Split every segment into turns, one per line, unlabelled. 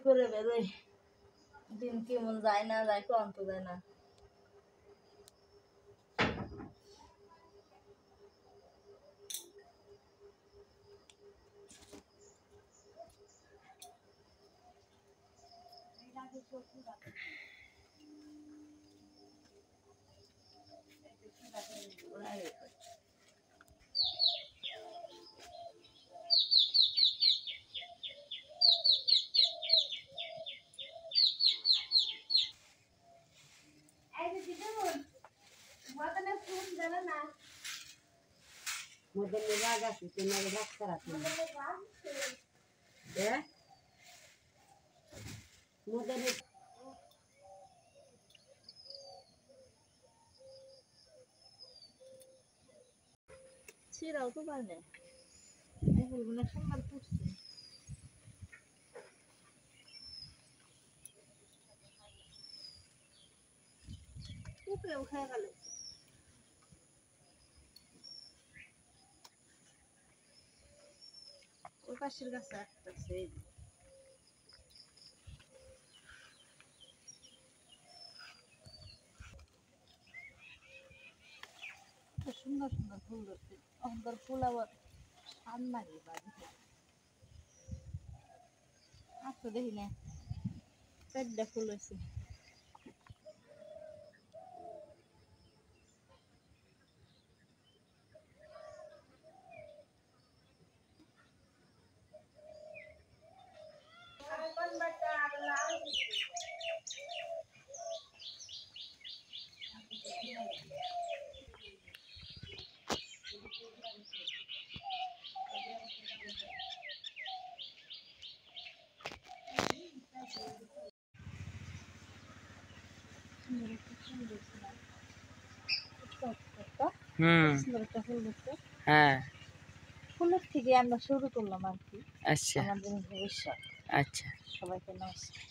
করে বেরোয় দিন কেমন যায় না যায় ক্লান্ত যায় না। ছিঁড়াও তো পারে এগুলো সুন্দর পুষছে। কুকুরেও খেয়ে গেল। ওই পাশের গাছে একটা সুন্দর সুন্দর ফুল ধরছে। সুন্দর ফুল আবার সান লাগে বাড়িতে আচ্ছা দেখি না চারটা ফুল হয়েছে। হ্যাঁ ফুলের থেকে আমরা শুরু করলাম আর কি। আচ্ছা আমাদের ভবিষ্যৎ। আচ্ছা সবাইকে নমস্কার।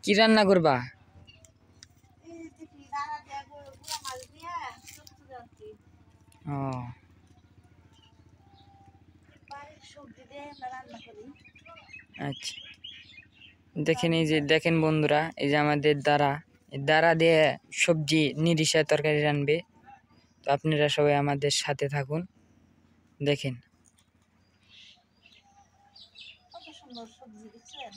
কি রান্না করবা? ও আচ্ছা দেখেন এই যে দেখেন বন্ধুরা এই যে আমাদের দ্বারা দিয়ে সবজি নিরিশা তরকারি রানবে। তো আপনারা সবাই আমাদের সাথে থাকুন দেখেন। কত সুন্দর সবজি দিচ্ছেন।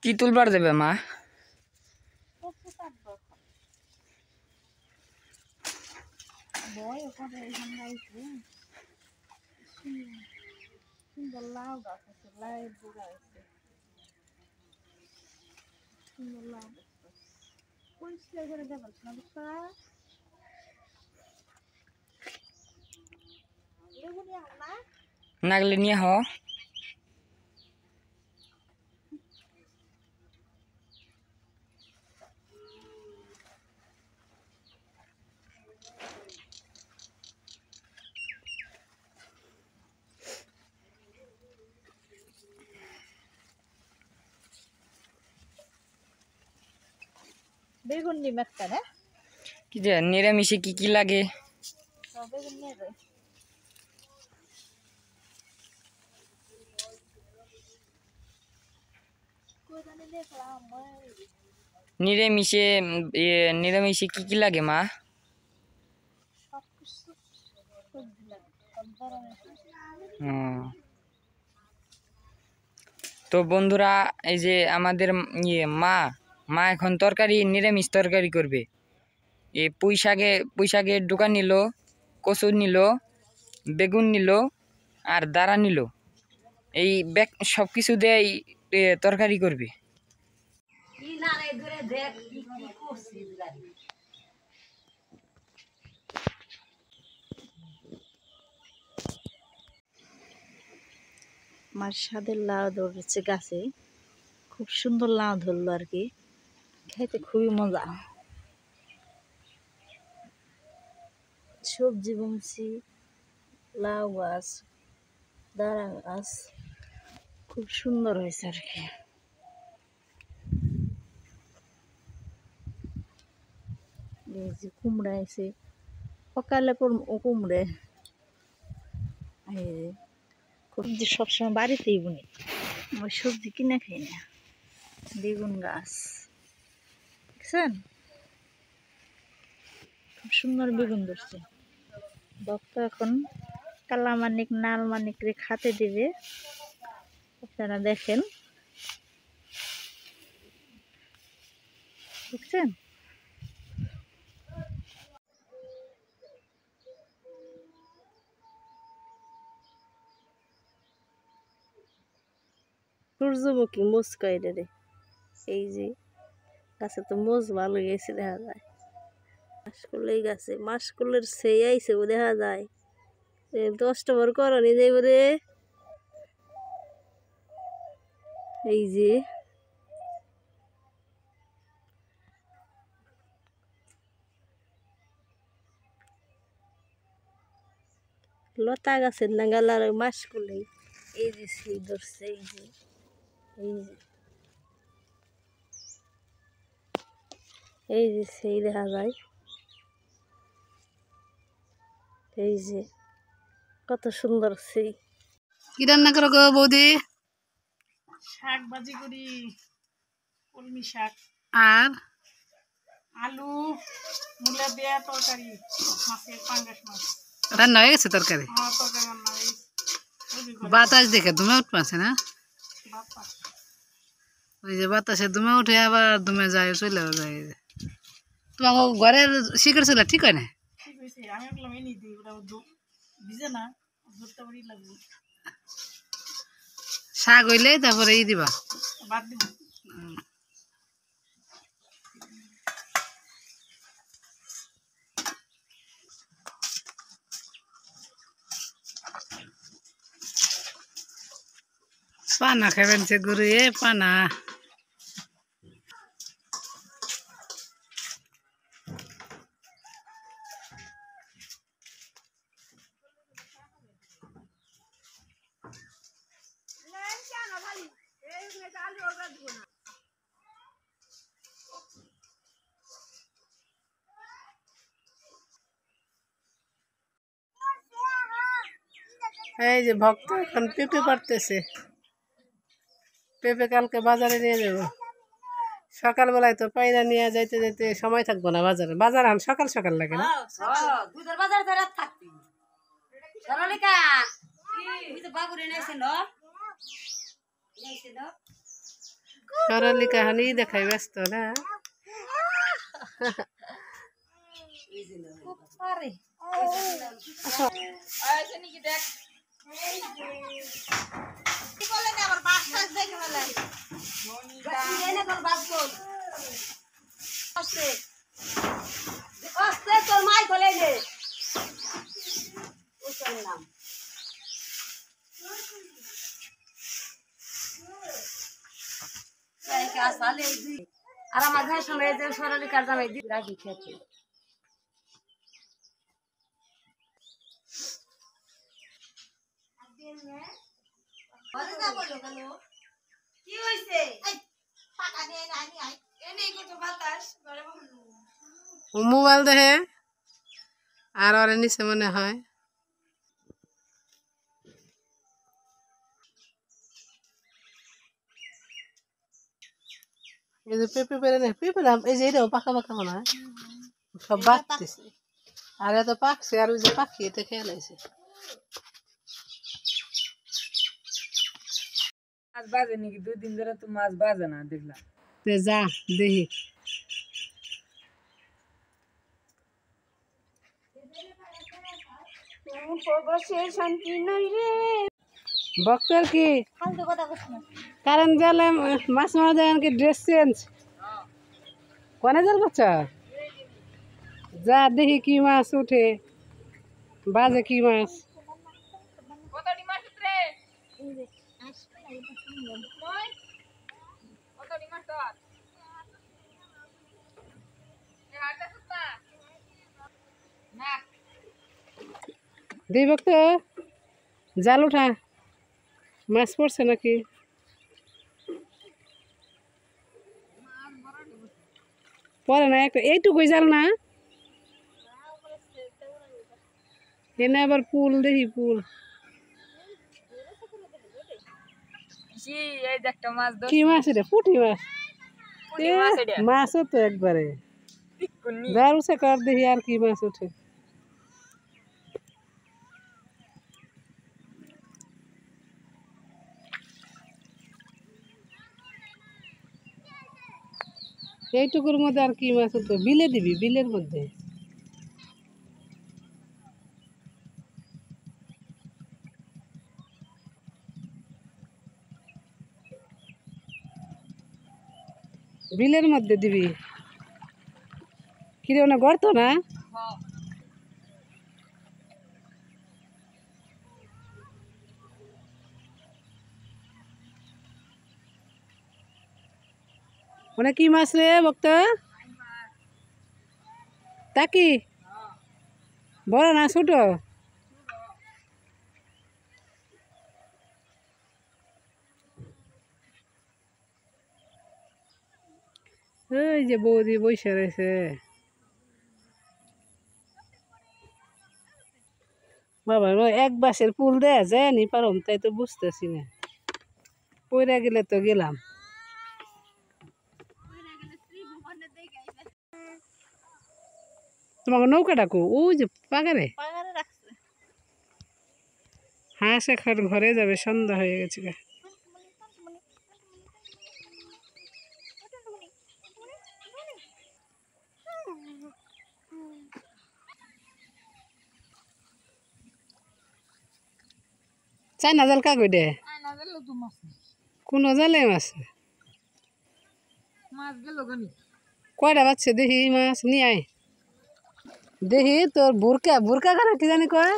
কি তুলবার দেবে মা? সুন্দর লাউ গাছ আছে, লাউ বুড়া আছে, সুন্দর লাউ গাছ পরিষ্কার করে দেবেন নাগলে নিয়ে হ। বেগুন নিম একটা না কি যে নিরামিষে কি কি লাগে? বেগুন নিয়ে যাই। নিরামিষে কি কি লাগে মা? তো বন্ধুরা এই যে আমাদের মা এখন নিরামিষ তরকারি করবে। পুঁই শাকের দোকান নিল, কচু নিল, বেগুন নিল, আর দাঁড়া নিল এই ব্যাগ সব কিছু দেয় তরকারি করবে।
আমার স্বাদের লাউ ধরেছে গাছে, খুব সুন্দর লাউ ধরলো আর কি, খাইতে খুবই মজা। সবজি বুনছি, লাউ গাছ, দাঁড়া গাছ, খুব সুন্দর হয়েছে আর কি। এই যে কুমড়া আছে, সকালে কুমড়ে, এই যে সবজি সবসময় বাড়িতেই বুনি, আমার সবজি কিনে খাই না। বেগুন গাছ দেখছেন, খুব সুন্দর বেগুন ধরছে। ভক্ত এখন কালা মানিক নাল মানিক রে খাতে দিবে, আপনারা দেখেন, দেখছেন। সূর্যমুখী মোজ কয়রে রে, এই যে গাছে তো মোজ ভালো গেছে দেখা যায়। মাসকলাই গাছে মাসকলের সেই আইছে দেখা যায়, 10টা বার করনি যাইব রে। এই যে লতা গাছের নাগালার মাসকলাই, এই যে সেই ধরছে, এই যে এই যে এই যে সেই দেখা যায়, এই যে কত সুন্দর সেই।
কি রান্না করো গো বৌদি?
শাক ভাজি করি, কলমি শাক
আর
আলু মূলা দেয়া তরকারি, মাছের পাঙ্গাস মাছ।
রান্না হয়ে গেছে তরকারি?
তরকারি রান্না হয়েছে।
বাতাস দেখে দুমে উঠছে না? ওই যে বাতাসে দুমে উঠে আবার দুমে যায়, চলেও যায়। তোমার ঘরের শিকড় ছিল ঠিক হয় না?
ঠিক হয়েছে, আমি বললাম এনে দিই, ওটা ভিজে না, ধরতে পারি লাগবে।
শাক হইলে তারপরে দিবা,
বাদ দিব।
পানা খাবেন সে গরু, পানা। এই যে ভক্ত এখন পেঁপে পারতেছে, পেঁপে কালকে বাজারে নিয়ে যাব। সকালবেলায় তো পায়রা নিয়ে যাইতে যাইতে সময় থাকবো না বাজারে, বাজার আন সকাল সকাল লাগে না? সরলিকা হানি দেখাই ব্যস্ত না।
আর আমার ভাইয়ের সঙ্গে যে সরলিকার জামাই দি রাখি খেতে কি হইছে?
মোবাইল দেখে আর ওরে নিচে মনে হয়। এই যে পেঁপে পেরে নে, পেঁপে না, এই যে এটাও পাকা পাকা মনে হয়, সব বাড়তেছে। আর এত পাকছে, আর ওই যে পাখি এতে খেয়ে লাইছে।
মাছ বাজে নাকি? 2 দিন ধরে তো মাছ বাজে না দেখলাম।
যা দেখি।
বসে শান্তি নই রে।
বক্তর কি কারেন্ট গেলে মাছ মারা যায় কি ড্রেস চেঞ্জ কোনে জাল করছ যা দেখি কি মাছ উঠে বাজে কি মাছ দিই বক্ত জাল উঠা মাছ পড়ছে নাকি পরে না একটা এইটুকুই জাল না এনে আবার পুল দেখি পুল কি মাছ এটা পুঁটি মাছ মাছও তো একবারে যার উঠে কর দেখি আর কি মাছ উঠে এইটুকুর মধ্যে আর কি মাছ উঠবে বিলে দিবি বিলের মধ্যে বিলের মধ্যে দিবি কিরে ওনা গর্ত না ওনা কি মাছ রে ভক্ত তাকি বড় না ছোট ওই যে বৌদি বসে রয়েছে বাবা এক বাসের পুল দেয়া যায় নি পারম তাই তো বুঝতেছি না পইরা গেলে তো গেলাম তোমাকে নৌকা ডাকো ওই যে পাগারে হাঁস এখন ঘরে যাবে সন্ধ্যা হয়ে গেছে চাইনা জাল কাগজ দে কোন জালে মাছ কয়টা বাচ্চা দেখি মাছ নিয়ে আয় দেখি তোর বুরকা বুরকা কানা কি জানি কয়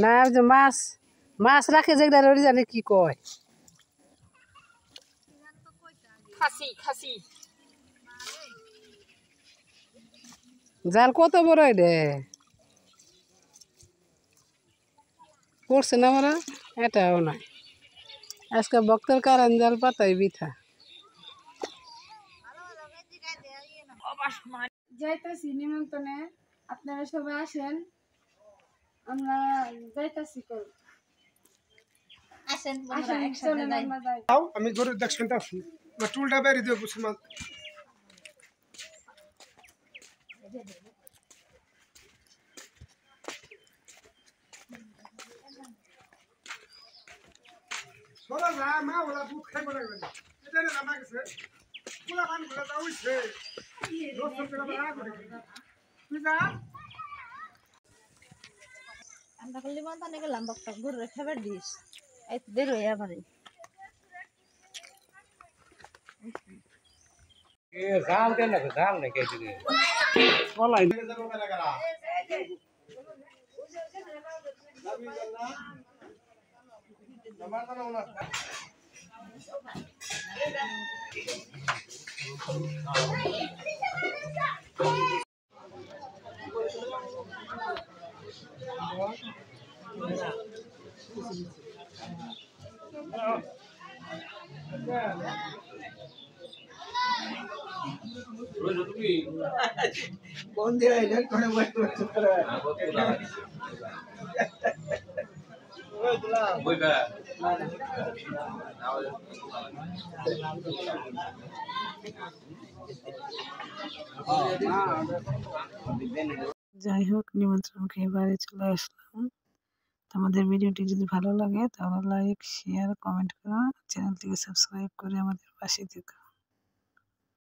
না যে মাছ মাছ রাখে যেগুলা রড়ি জানি কি কয় জাল কত বড় দে পড়ছে না আমরা এটাও নাই আজকে বক্তর কারণ জাল পাতাই বিথা
যাইতাছি নিমন্ত্রণে আপনারা সবাই আসেন আমরা যাইতাছি কল আসেন চলেন আমরা যাই
আমি ঘরে দেখছেন তা টুলটা বেরিয়ে দিয়ে বুঝছি মাছ সোনা না মা ওলা দুধ খাই বলে গেল এটা রে জামা গেছে পুরা পানি ভরে দাও হইছে রোজ করে বলা করে তুই যা
আমরা কল নিমন্ত্রণে গেলাম বক্তা ঘুরে খাবার দিস এই বের হয়ে আবারে
এ জাল কেন না জাল নাকি এদিকে
বলাই বন্ধে আইলে কোনে বসে বসে করে বইবা
যাই হোক নিমন্ত্রণ খেয়ে বাড়ি চলে আসলাম আমাদের ভিডিওটি যদি ভালো লাগে তাহলে লাইক শেয়ার কমেন্ট করো চ্যানেলটিকে সাবস্ক্রাইব করে আমাদের পাশে থেকো